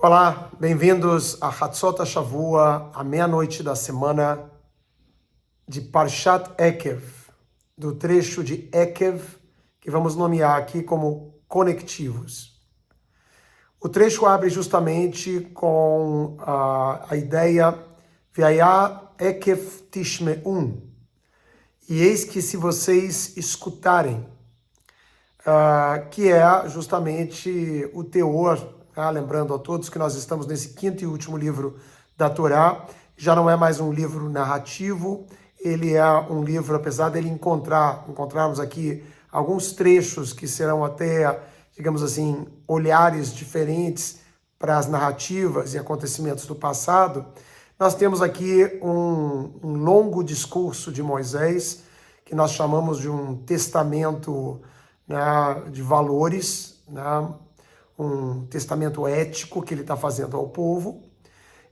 Olá, bem-vindos a Hatzot HaShavua, a meia-noite da semana de Parshat Ekev, do trecho de Ekev, que vamos nomear aqui como conectivos. O trecho abre justamente com a ideia Ve'aya Ekev Tishme'un, e eis que se vocês escutarem, que é justamente o teor. Lembrando a todos que nós estamos nesse quinto e último livro da Torá, já não é mais um livro narrativo, ele é um livro, apesar dele encontrarmos aqui alguns trechos que serão até, digamos assim, olhares diferentes para as narrativas e acontecimentos do passado, nós temos aqui um longo discurso de Moisés, que nós chamamos de um testamento, né, de valores, né, um testamento ético que ele está fazendo ao povo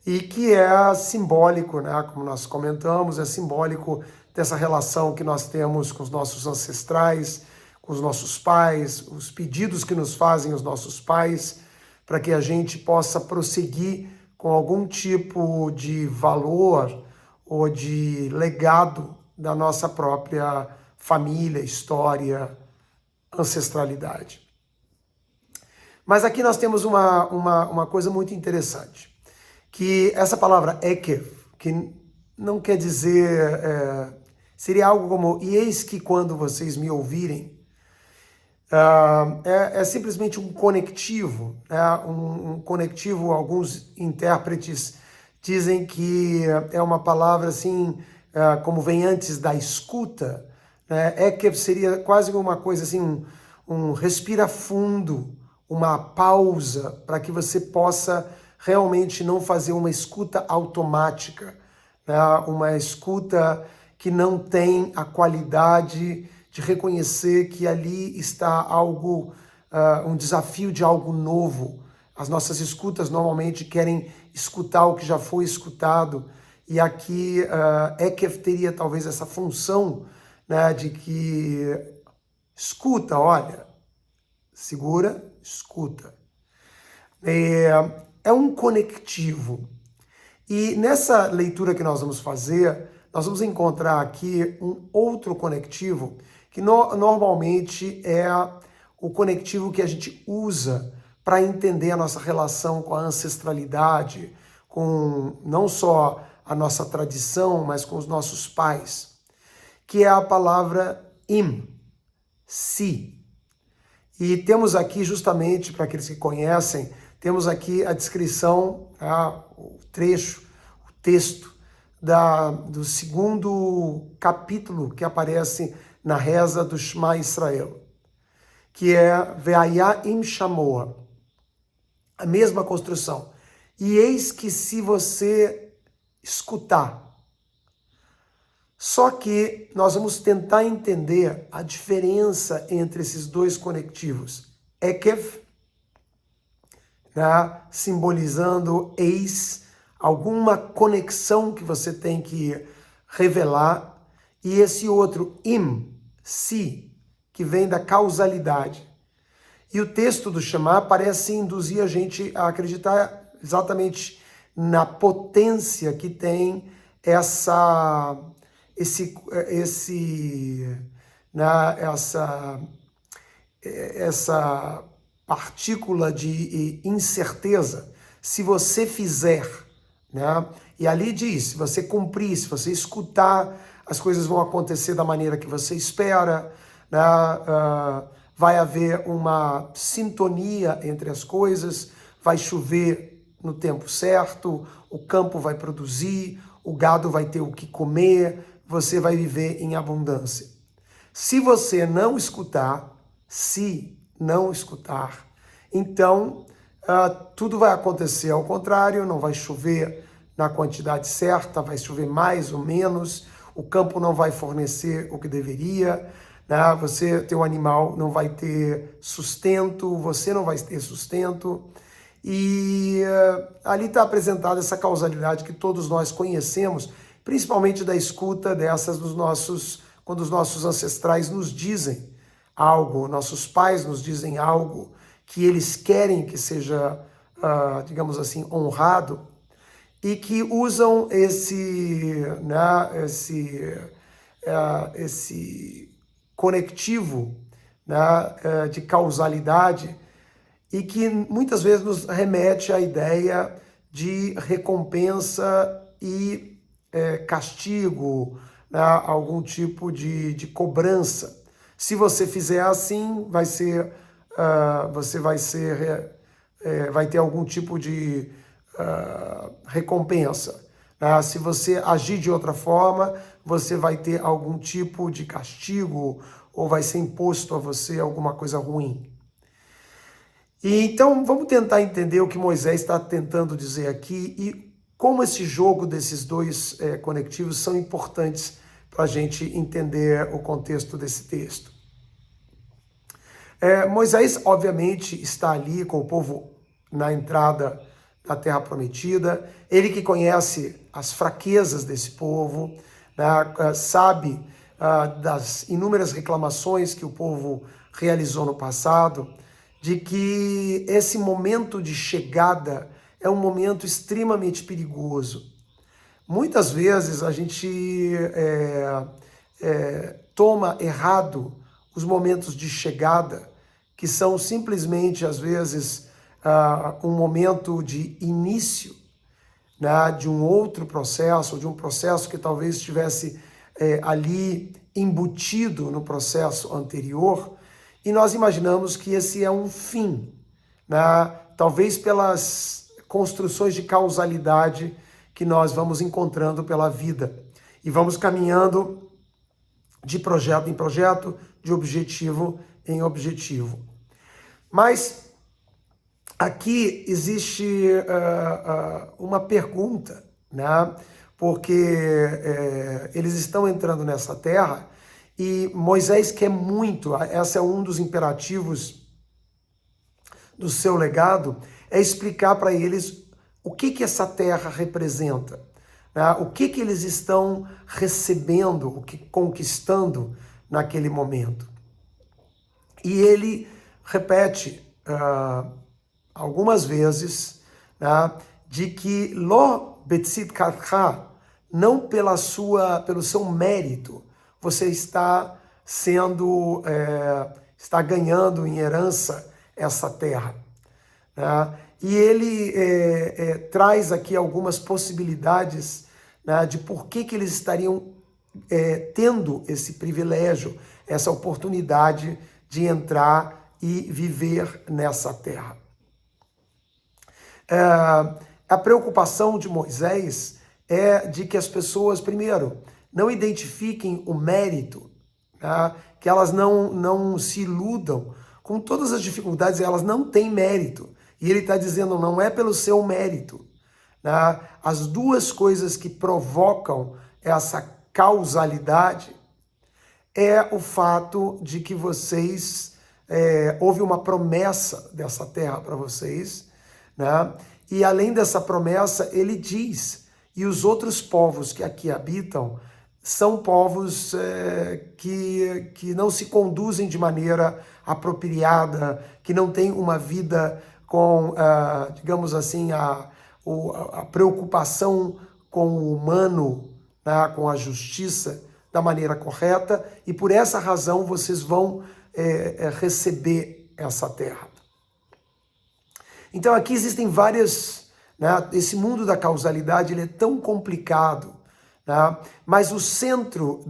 e que é simbólico, né? Como nós comentamos, é simbólico dessa relação que nós temos com os nossos ancestrais, com os nossos pais, os pedidos que nos fazem os nossos pais, para que a gente possa prosseguir com algum tipo de valor ou de legado da nossa própria família, história, ancestralidade. Mas aqui nós temos uma coisa muito interessante, que essa palavra Ekev, que não quer dizer, seria algo como, e eis que quando vocês me ouvirem, é simplesmente um conectivo, um conectivo, alguns intérpretes dizem que é uma palavra assim, como vem antes da escuta, né? Ekev seria quase uma coisa assim, um respira fundo, uma pausa para que você possa realmente não fazer uma escuta automática, né? Uma escuta que não tem a qualidade de reconhecer que ali está algo, um desafio de algo novo. As nossas escutas normalmente querem escutar o que já foi escutado, e aqui Ekev teria talvez essa função, né, de que escuta, olha, segura, escuta. É um conectivo. E nessa leitura que nós vamos fazer, nós vamos encontrar aqui um outro conectivo, que normalmente é o conectivo que a gente usa para entender a nossa relação com a ancestralidade, com não só a nossa tradição, mas com os nossos pais, que é a palavra im, si. E temos aqui, justamente, para aqueles que conhecem, temos aqui a descrição, o trecho, o texto do segundo capítulo que aparece na reza do Shema Israel, que é Ve'aya im shamoa, a mesma construção. E eis que se você escutar. Só que nós vamos tentar entender a diferença entre esses dois conectivos. Ekev, né, simbolizando eis, alguma conexão que você tem que revelar, e esse outro im, si, que vem da causalidade. E o texto do Shema parece induzir a gente a acreditar exatamente na potência que tem essa partícula de incerteza. Se você fizer, né? E ali diz, se você cumprir, se você escutar, as coisas vão acontecer da maneira que você espera, né? Vai haver uma sintonia entre as coisas, vai chover no tempo certo, o campo vai produzir, o gado vai ter o que comer, você vai viver em abundância. Se você não escutar, então tudo vai acontecer ao contrário, não vai chover na quantidade certa, vai chover mais ou menos, o campo não vai fornecer o que deveria, né? Você, teu animal não vai ter sustento, você não vai ter sustento. E ali está apresentada essa causalidade que todos nós conhecemos, principalmente da escuta dessas quando os nossos ancestrais nos dizem algo, nossos pais nos dizem algo que eles querem que seja, digamos assim, honrado, e que usam esse conectivo, né, de causalidade, e que muitas vezes nos remete à ideia de recompensa e castigo, né, algum tipo de cobrança. Se você fizer assim, você vai ter algum tipo de recompensa. Se você agir de outra forma, você vai ter algum tipo de castigo ou vai ser imposto a você alguma coisa ruim. E então vamos tentar entender o que Moisés está tentando dizer aqui e como esse jogo desses dois conectivos são importantes para a gente entender o contexto desse texto. Moisés, obviamente, está ali com o povo na entrada da Terra Prometida, ele que conhece as fraquezas desse povo, né, sabe das inúmeras reclamações que o povo realizou no passado, de que esse momento de chegada é um momento extremamente perigoso. Muitas vezes a gente toma errado os momentos de chegada, que são simplesmente, às vezes, um momento de início, né, de um outro processo, de um processo que talvez estivesse ali embutido no processo anterior, e nós imaginamos que esse é um fim, né, talvez pelas construções de causalidade que nós vamos encontrando pela vida, e vamos caminhando de projeto em projeto, de objetivo em objetivo. Mas aqui existe uma pergunta, né? Porque eles estão entrando nessa terra e Moisés quer muito, esse é um dos imperativos do seu legado, é explicar para eles o que essa terra representa, né? O que eles estão recebendo, conquistando naquele momento. E ele repete algumas vezes, né, de que lo betzidkatcha, não pelo seu mérito, você está está ganhando em herança essa terra. né? E ele traz aqui algumas possibilidades, né, de por que eles estariam tendo esse privilégio, essa oportunidade de entrar e viver nessa terra. A preocupação de Moisés é de que as pessoas, primeiro, não identifiquem o mérito, né? Que elas não se iludam com todas as dificuldades, elas não têm mérito. E ele está dizendo, não é pelo seu mérito, né? As duas coisas que provocam essa causalidade é o fato de que houve uma promessa dessa terra para vocês, né? E além dessa promessa, ele diz, e os outros povos que aqui habitam são povos que não se conduzem de maneira apropriada, que não têm uma vida com, digamos assim, a preocupação com o humano, né, com a justiça da maneira correta, e por essa razão vocês vão receber essa terra. Então aqui existem várias, né, esse mundo da causalidade ele é tão complicado, né, mas o centro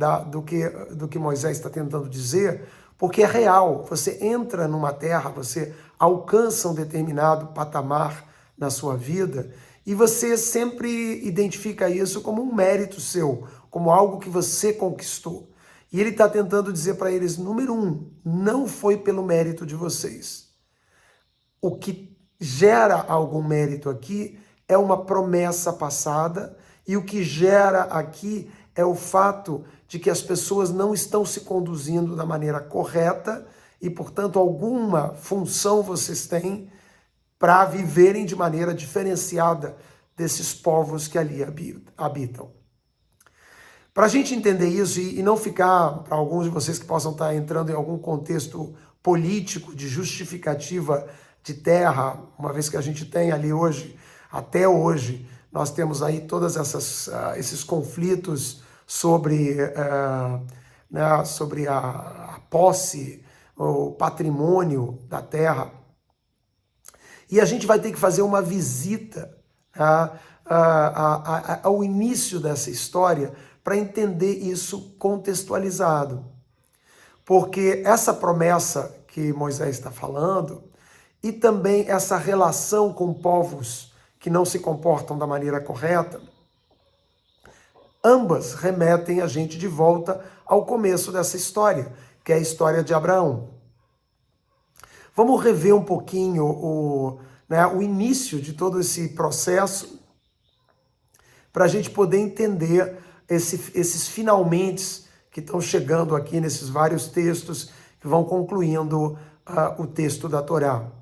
do que Moisés está tentando dizer, porque é real, você entra numa terra, você alcança um determinado patamar na sua vida, e você sempre identifica isso como um mérito seu, como algo que você conquistou. E ele está tentando dizer para eles, número 1, não foi pelo mérito de vocês. O que gera algum mérito aqui é uma promessa passada, e o que gera aqui é o fato de que as pessoas não estão se conduzindo da maneira correta e, portanto, alguma função vocês têm para viverem de maneira diferenciada desses povos que ali habitam. Para a gente entender isso e não ficar, para alguns de vocês que possam estar entrando em algum contexto político de justificativa de terra, uma vez que a gente tem ali hoje, até hoje, nós temos aí todos esses conflitos sobre, né, sobre a posse, o patrimônio da terra. E a gente vai ter que fazer uma visita ao início dessa história para entender isso contextualizado. Porque essa promessa que Moisés está falando e também essa relação com povos que não se comportam da maneira correta, ambas remetem a gente de volta ao começo dessa história, que é a história de Abraão. Vamos rever um pouquinho o início de todo esse processo para a gente poder entender esses finalmente que estão chegando aqui nesses vários textos que vão concluindo o texto da Torá.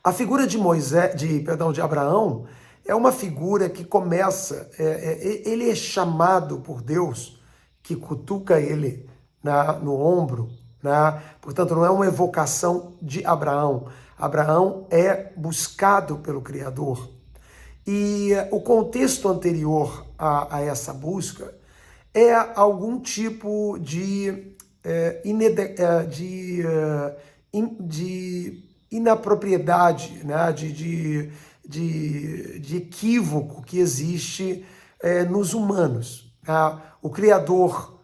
A figura de Abraão é uma figura que começa, ele é chamado por Deus, que cutuca ele no ombro, né? Portanto, não é uma evocação de Abraão. Abraão é buscado pelo Criador. E o contexto anterior a essa busca é algum tipo de inapropriedade, né? de equívoco que existe nos humanos. O Criador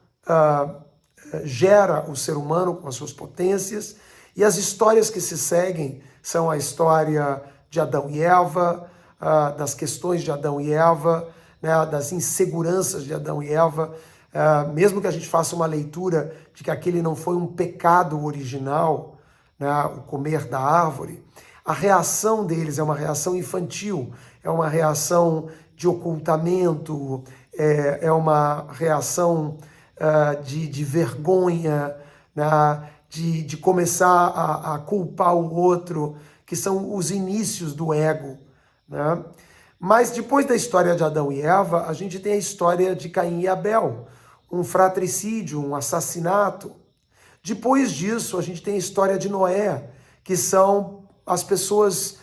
gera o ser humano com as suas potências, e as histórias que se seguem são a história de Adão e Eva, das questões de Adão e Eva, né, das inseguranças de Adão e Eva, mesmo que a gente faça uma leitura de que aquele não foi um pecado original, né, o comer da árvore, a reação deles é uma reação infantil, é uma reação de ocultamento, é uma reação de vergonha, né, de começar a culpar o outro, que são os inícios do ego, né? Mas depois da história de Adão e Eva, a gente tem a história de Caim e Abel, um fratricídio, um assassinato. Depois disso, a gente tem a história de Noé, que são as pessoas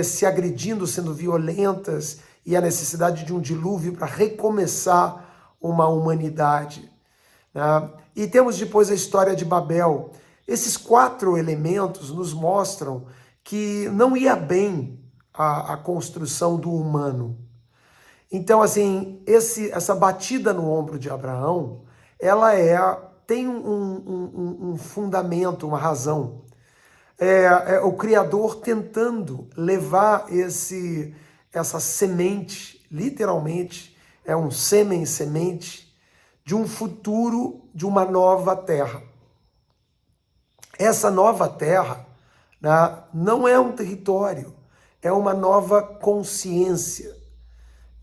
se agredindo, sendo violentas, e a necessidade de um dilúvio para recomeçar uma humanidade, né? E temos depois a história de Babel. Esses 4 elementos nos mostram que não ia bem a construção do humano. Então, assim, essa batida no ombro de Abraão, ela tem um fundamento, uma razão. É o Criador tentando levar essa semente, literalmente, é um sêmen-semente, de um futuro de uma nova terra. Essa nova terra, né, não é um território, é uma nova consciência,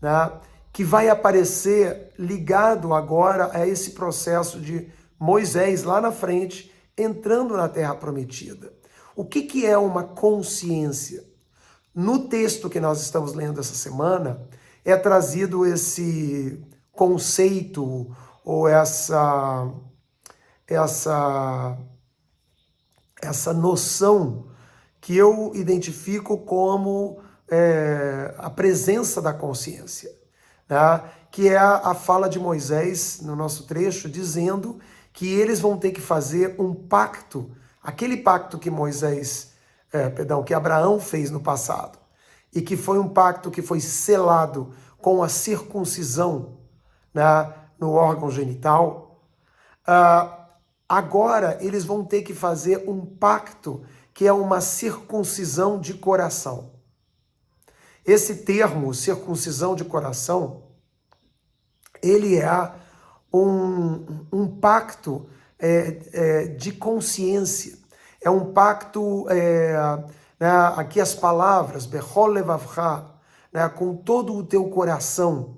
né, que vai aparecer ligado agora a esse processo de Moisés lá na frente, entrando na Terra Prometida. O que é uma consciência? No texto que nós estamos lendo essa semana, é trazido esse conceito ou essa noção que eu identifico como a presença da consciência, né? Que é a fala de Moisés no nosso trecho, dizendo que eles vão ter que fazer um pacto, aquele pacto que que Abraão fez no passado, e que foi um pacto que foi selado com a circuncisão, né, no órgão genital. Agora eles vão ter que fazer um pacto que é uma circuncisão de coração. Esse termo, circuncisão de coração, ele é um pacto de consciência. É um pacto, né, aqui as palavras, Bechol levavcha, né, com todo o teu coração.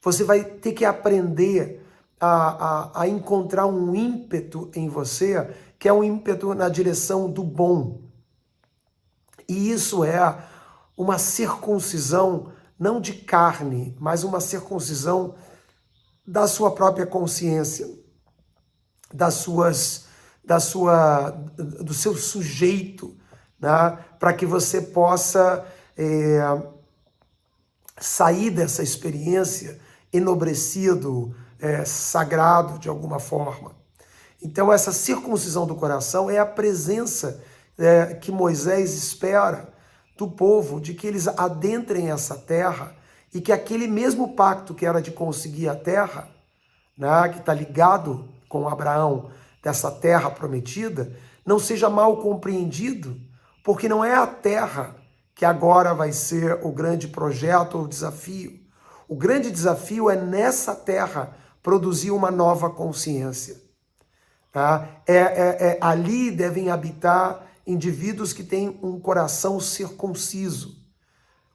Você vai ter que aprender a encontrar um ímpeto em você, que é um ímpeto na direção do bom. E isso é uma circuncisão, não de carne, mas uma circuncisão da sua própria consciência, do seu sujeito, né? Para que você possa sair dessa experiência enobrecido, sagrado de alguma forma. Então essa circuncisão do coração é a presença que Moisés espera do povo, de que eles adentrem essa terra e que aquele mesmo pacto que era de conseguir a terra, né, que está ligado com Abraão, dessa terra prometida, não seja mal compreendido, porque não é a terra que agora vai ser o grande projeto ou desafio. O grande desafio é nessa terra produzir uma nova consciência. Tá? Ali devem habitar indivíduos que têm um coração circunciso,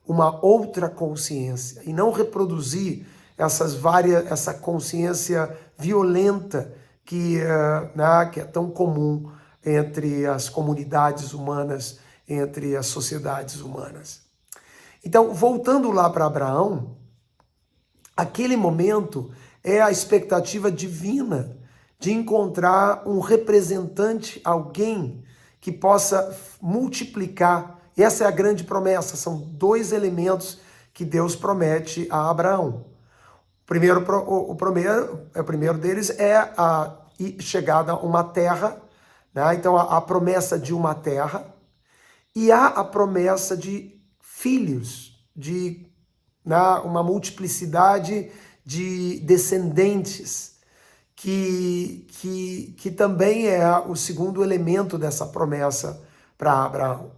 uma outra consciência, e não reproduzir essa consciência violenta que é tão comum entre as comunidades humanas, entre as sociedades humanas. Então, voltando lá para Abraão, aquele momento é a expectativa divina de encontrar um representante, alguém que possa multiplicar. Essa é a grande promessa, são dois elementos que Deus promete a Abraão. O primeiro deles é a chegada a uma terra, né? Então a promessa de uma terra, e há a promessa de filhos, de uma multiplicidade de descendentes, que também é o segundo elemento dessa promessa para Abraão.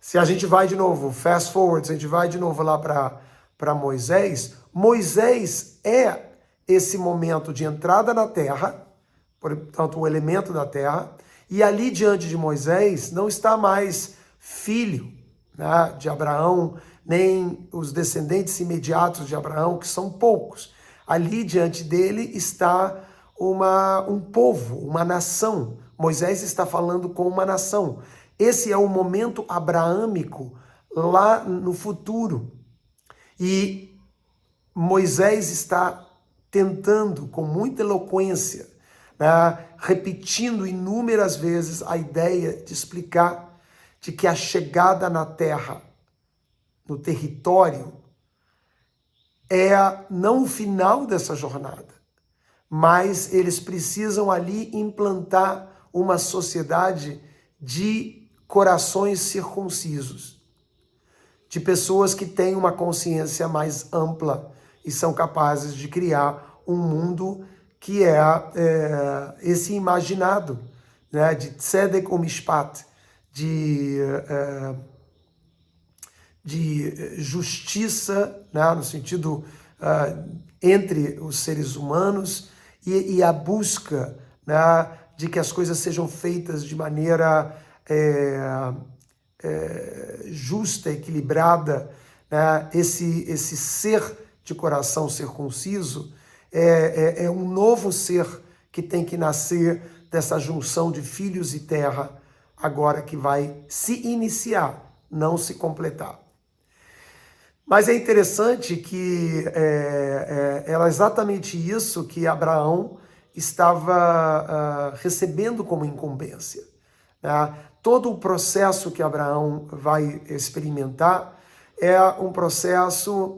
Se a gente vai de novo, fast forward, se a gente vai de novo lá para Moisés, Moisés é esse momento de entrada na terra, portanto, o elemento da terra, e ali diante de Moisés não está mais filho, né, de Abraão, nem os descendentes imediatos de Abraão, que são poucos. Ali diante dele está um povo, uma nação. Moisés está falando com uma nação. Esse é o momento abraâmico lá no futuro. E Moisés está tentando, com muita eloquência, né, repetindo inúmeras vezes a ideia de explicar de que a chegada na terra, no território, é não o final dessa jornada, mas eles precisam ali implantar uma sociedade de corações circuncisos, de pessoas que têm uma consciência mais ampla e são capazes de criar um mundo que é esse imaginado, né, de tzedek umishpat, de justiça, né, no sentido entre os seres humanos e a busca, né, de que as coisas sejam feitas de maneira justa, equilibrada, né? Esse ser de coração circunciso é um novo ser que tem que nascer dessa junção de filhos e terra, agora que vai se iniciar, não se completar. Mas é interessante que era exatamente isso que Abraão estava recebendo como incumbência, né? Todo o processo que Abraão vai experimentar é um processo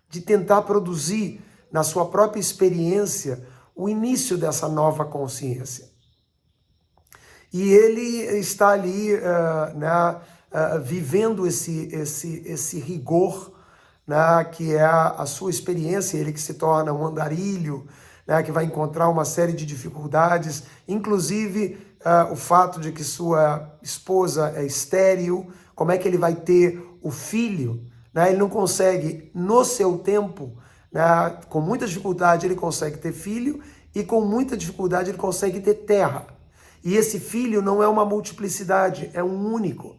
de tentar produzir na sua própria experiência o início dessa nova consciência. E ele está ali, né, vivendo esse rigor, né, que é a sua experiência, ele que se torna um andarilho, né, que vai encontrar uma série de dificuldades, inclusive o fato de que sua esposa é estéril, como é que ele vai ter o filho, né? Ele não consegue, no seu tempo, né, com muita dificuldade ele consegue ter filho e com muita dificuldade ele consegue ter terra. E esse filho não é uma multiplicidade, é um único.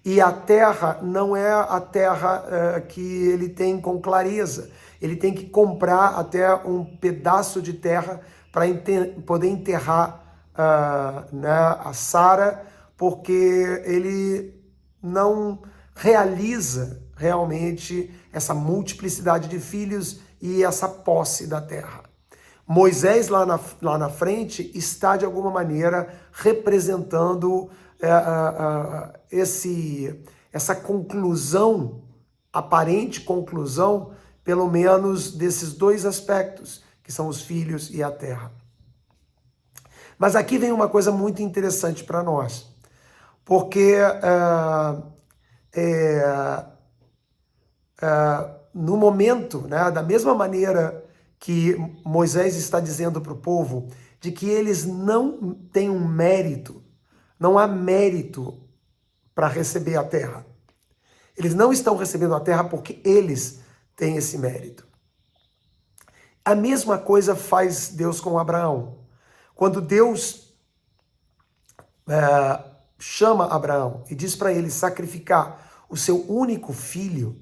E a terra não é a terra que ele tem com clareza. Ele tem que comprar até um pedaço de terra para poder enterrar né, a Sara, porque ele não realiza realmente essa multiplicidade de filhos e essa posse da terra. Moisés lá na frente está de alguma maneira representando essa conclusão, aparente conclusão, pelo menos desses dois aspectos, que são os filhos e a terra. Mas aqui vem uma coisa muito interessante para nós, porque no momento, né, da mesma maneira que Moisés está dizendo para o povo de que eles não têm um mérito, não há mérito para receber a terra. Eles não estão recebendo a terra porque eles têm esse mérito. A mesma coisa faz Deus com Abraão. Quando Deus chama Abraão e diz para ele sacrificar o seu único filho,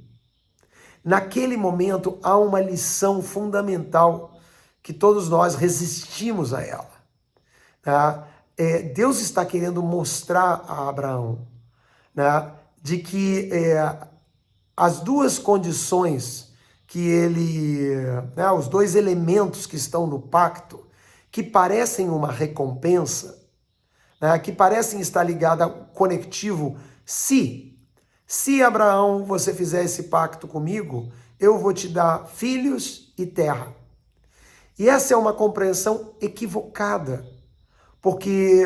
naquele momento há uma lição fundamental que todos nós resistimos a ela. Tá? Deus está querendo mostrar a Abraão, né, de que as duas condições que ele, né, os dois elementos que estão no pacto, que parecem uma recompensa, né, que parecem estar ligados ao conectivo, se Abraão, você fizer esse pacto comigo, eu vou te dar filhos e terra. E essa é uma compreensão equivocada, porque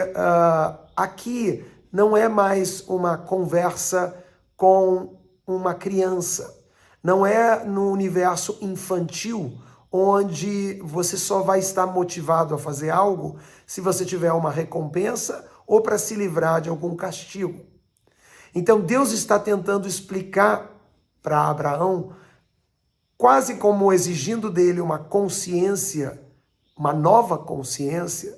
aqui não é mais uma conversa com uma criança, não é no universo infantil, onde você só vai estar motivado a fazer algo se você tiver uma recompensa ou para se livrar de algum castigo. Então Deus está tentando explicar para Abraão, quase como exigindo dele uma consciência, uma nova consciência,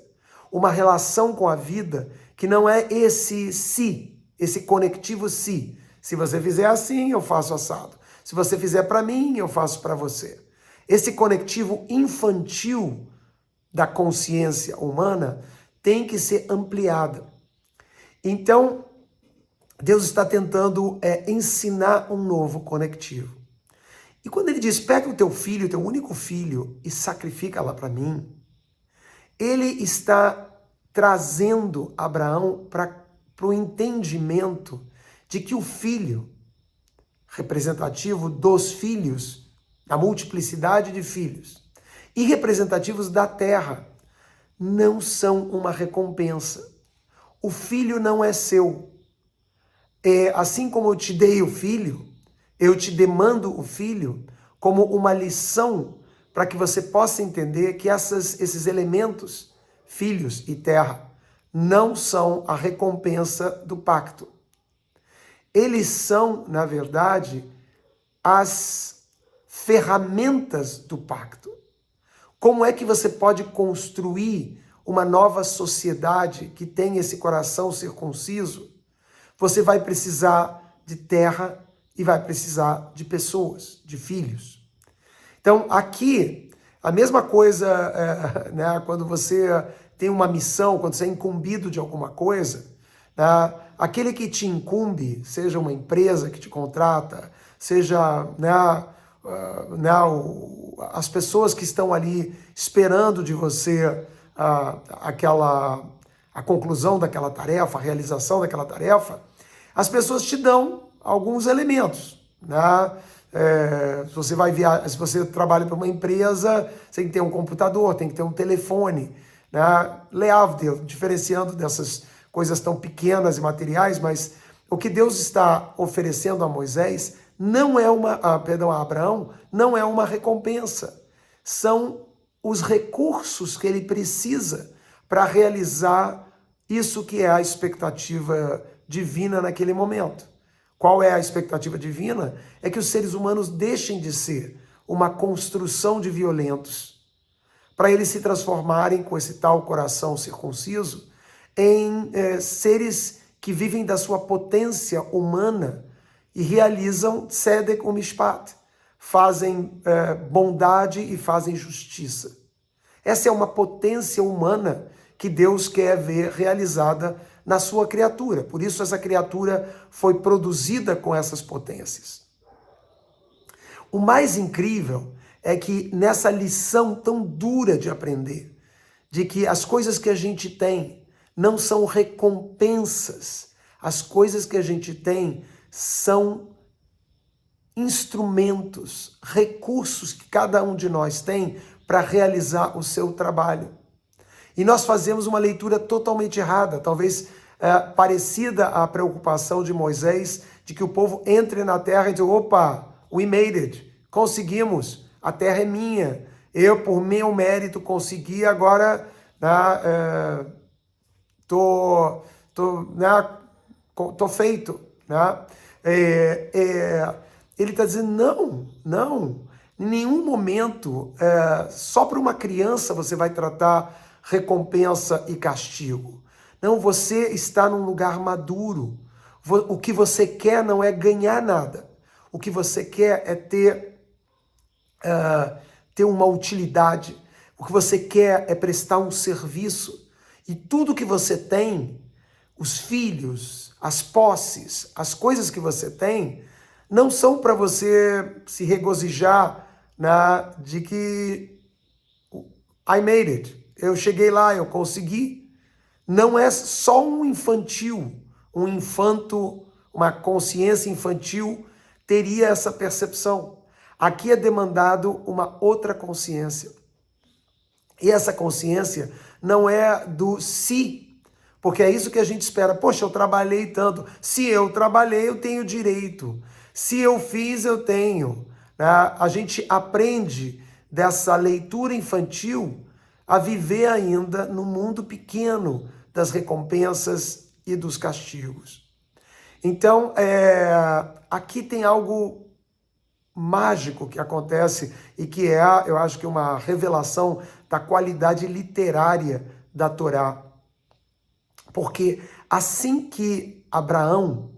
uma relação com a vida, que não é esse conectivo se. Se você fizer assim, eu faço assado. Se você fizer para mim, eu faço para você. Esse conectivo infantil da consciência humana tem que ser ampliado. Então, Deus está tentando ensinar um novo conectivo. E quando ele diz, pega o teu filho, o teu único filho, e sacrifica lá para mim, ele está trazendo Abraão para o entendimento de que o filho, representativo dos filhos, da multiplicidade de filhos, e representativos da terra, não são uma recompensa. o filho não é seu. Assim como eu te dei o filho, eu te demando o filho como uma lição para que você possa entender que esses elementos, filhos e terra, não são a recompensa do pacto. Eles são, na verdade, as ferramentas do pacto. Como é que você pode construir uma nova sociedade que tem esse coração circunciso? Você vai precisar de terra e vai precisar de pessoas, de filhos. Então, aqui, a mesma coisa, né, quando você tem uma missão, quando você é incumbido de alguma coisa, né, aquele que te incumbe, seja uma empresa que te contrata, seja as pessoas que estão ali esperando de você a conclusão daquela tarefa, a realização daquela tarefa, as pessoas te dão alguns elementos, né? Se você trabalha para uma empresa, você tem que ter um computador, tem que ter um telefone, né? Leavdil, diferenciando dessas coisas tão pequenas e materiais, mas o que Deus está oferecendo a Moisés não é a Abraão, não é uma recompensa. São os recursos que ele precisa para realizar isso que é a expectativa divina naquele momento. Qual é a expectativa divina? É que os seres humanos deixem de ser uma construção de violentos, para eles se transformarem com esse tal coração circunciso em seres que vivem da sua potência humana e realizam tzedek umishpat, fazem bondade e fazem justiça. Essa é uma potência humana que Deus quer ver realizada na sua criatura. Por isso essa criatura foi produzida com essas potências. O mais incrível é que nessa lição tão dura de aprender, de que as coisas que a gente tem não são recompensas, as coisas que a gente tem são instrumentos, recursos que cada um de nós tem para realizar o seu trabalho. E nós fazemos uma leitura totalmente errada, talvez parecida à preocupação de Moisés, de que o povo entre na terra e diz, opa, we made it, conseguimos, a terra é minha, eu por meu mérito consegui, agora tô feito. Né? Ele está dizendo, não, em nenhum momento, só para uma criança você vai tratar recompensa e castigo. Não, você está num lugar maduro. O que você quer não é ganhar nada. O que você quer é ter uma utilidade. O que você quer é prestar um serviço. E tudo que você tem, os filhos, as posses, as coisas que você tem, não são para você se regozijar de que I made it. Eu cheguei lá, eu consegui. Não é só um infantil, uma consciência infantil teria essa percepção. Aqui é demandado uma outra consciência. E essa consciência não é do si, porque é isso que a gente espera. Poxa, eu trabalhei tanto. Se eu trabalhei, eu tenho direito. Se eu fiz, eu tenho. A gente aprende dessa leitura infantil a viver ainda no mundo pequeno das recompensas e dos castigos. Então, aqui tem algo mágico que acontece e que eu acho que uma revelação da qualidade literária da Torá. Porque assim que Abraão,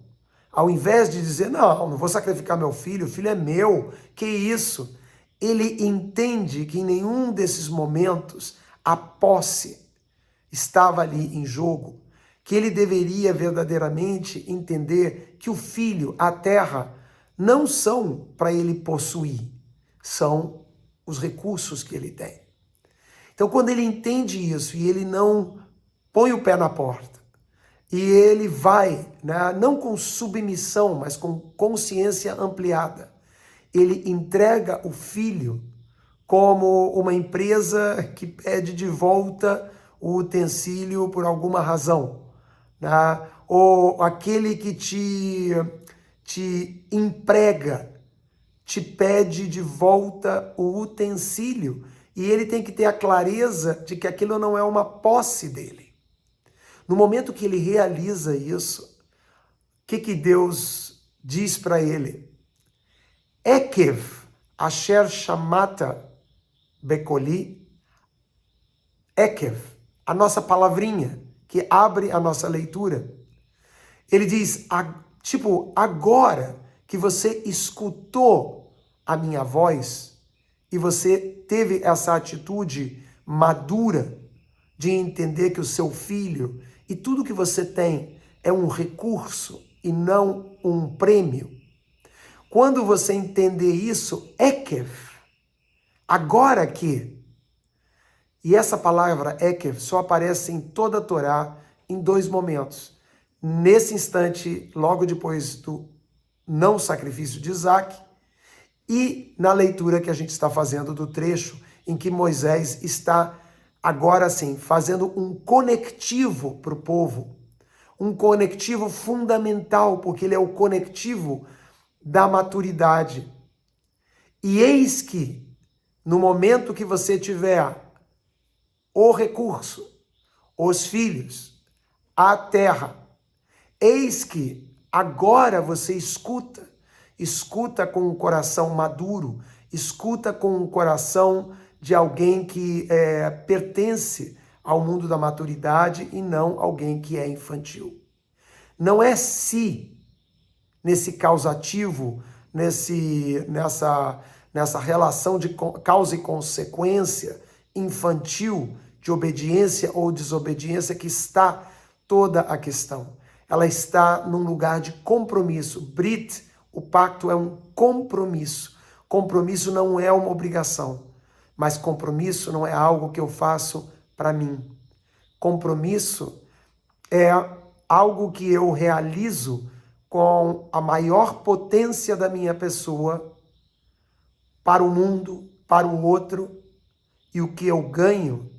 ao invés de dizer, não vou sacrificar meu filho, o filho é meu, que isso? Ele entende que em nenhum desses momentos a posse estava ali em jogo, que ele deveria verdadeiramente entender que o filho, a terra, não são para ele possuir, são os recursos que ele tem. Então, quando ele entende isso e ele não põe o pé na porta, e ele vai, não com submissão, mas com consciência ampliada, ele entrega o filho como uma empresa que pede de volta o utensílio por alguma razão. né? Ou aquele que te emprega, te pede de volta o utensílio, e ele tem que ter a clareza de que aquilo não é uma posse dele. No momento que ele realiza isso, o que Deus diz para ele? Ekev asher shamata bekoli, Ekev, a nossa palavrinha que abre a nossa leitura. Ele diz, agora que você escutou a minha voz e você teve essa atitude madura de entender que o seu filho e tudo que você tem é um recurso e não um prêmio. Quando você entender isso, Ekev, agora que, e essa palavra Ekev só aparece em toda a Torá em 2 momentos. Nesse instante, logo depois do não sacrifício de Isaac, e na leitura que a gente está fazendo do trecho em que Moisés está, agora sim, fazendo um conectivo para o povo. Um conectivo fundamental, porque ele é o conectivo da maturidade. E eis que, no momento que você tiver o recurso, os filhos, a terra, eis que agora você escuta com um coração maduro, escuta com um coração de alguém que pertence ao mundo da maturidade e não alguém que é infantil. Não é se, nesse causativo, nessa relação de causa e consequência infantil, de obediência ou desobediência, que está toda a questão. Ela está num lugar de compromisso. Brit, o pacto, é um compromisso. Compromisso não é uma obrigação, mas compromisso não é algo que eu faço para mim. Compromisso é algo que eu realizo com a maior potência da minha pessoa para o mundo, para o outro, e o que eu ganho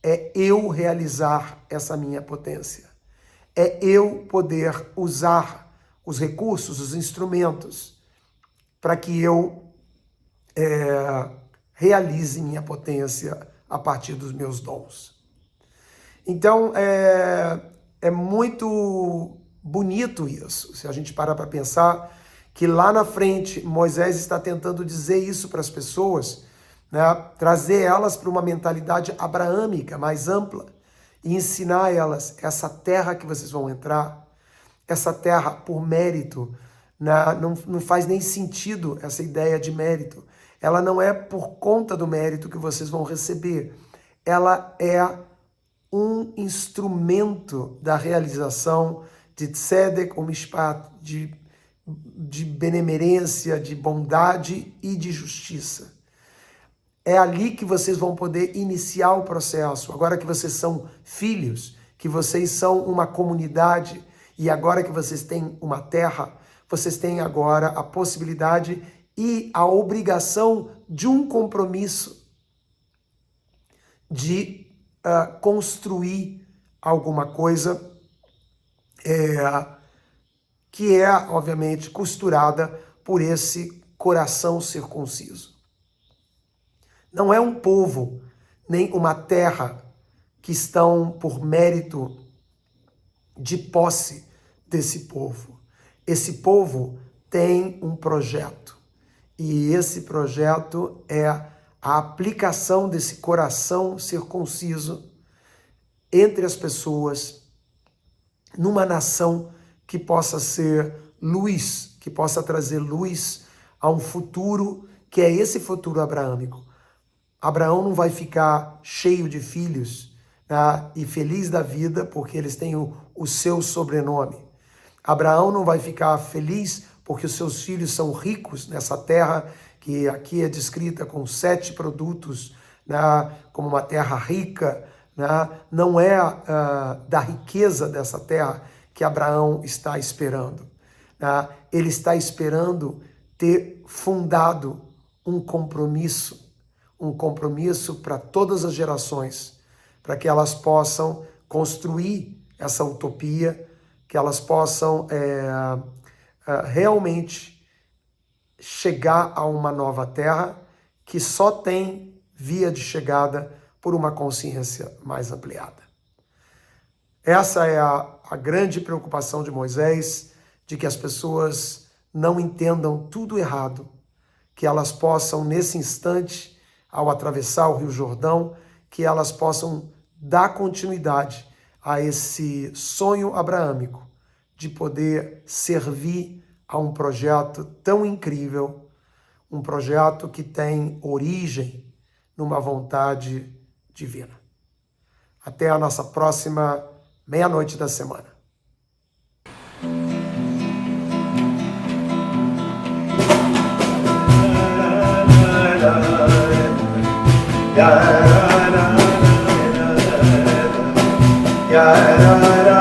é eu realizar essa minha potência. É eu poder usar os recursos, os instrumentos, para que eu realize minha potência a partir dos meus dons. Então, é muito bonito isso, se a gente parar para pensar que lá na frente Moisés está tentando dizer isso para as pessoas, né? Trazer elas para uma mentalidade abraâmica, mais ampla, e ensinar elas essa terra que vocês vão entrar, essa terra por mérito, né? Não faz nem sentido essa ideia de mérito. Ela não é por conta do mérito que vocês vão receber, ela é um instrumento da realização de tzedek ou mishpat, de benemerência, de bondade e de justiça. É ali que vocês vão poder iniciar o processo. Agora que vocês são filhos, que vocês são uma comunidade e agora que vocês têm uma terra, vocês têm agora a possibilidade e a obrigação de um compromisso de construir alguma coisa que é, obviamente, costurada por esse coração circunciso. Não é um povo, nem uma terra que estão por mérito de posse desse povo. Esse povo tem um projeto. E esse projeto é a aplicação desse coração circunciso entre as pessoas, numa nação que possa ser luz, que possa trazer luz a um futuro que é esse futuro abraâmico. Abraão não vai ficar cheio de filhos, né, e feliz da vida porque eles têm o seu sobrenome. Abraão não vai ficar feliz porque os seus filhos são ricos nessa terra que aqui é descrita com 7 produtos, né, como uma terra rica, né. Não é da riqueza dessa terra que Abraão está esperando, né. Ele está esperando ter fundado um compromisso para todas as gerações, para que elas possam construir essa utopia, que elas possam realmente chegar a uma nova terra que só tem via de chegada por uma consciência mais ampliada. Essa é a grande preocupação de Moisés, de que as pessoas não entendam tudo errado, que elas possam, nesse instante, ao atravessar o Rio Jordão, que elas possam dar continuidade a esse sonho abraâmico de poder servir a um projeto tão incrível, um projeto que tem origem numa vontade divina. Até a nossa próxima meia-noite da semana. Ya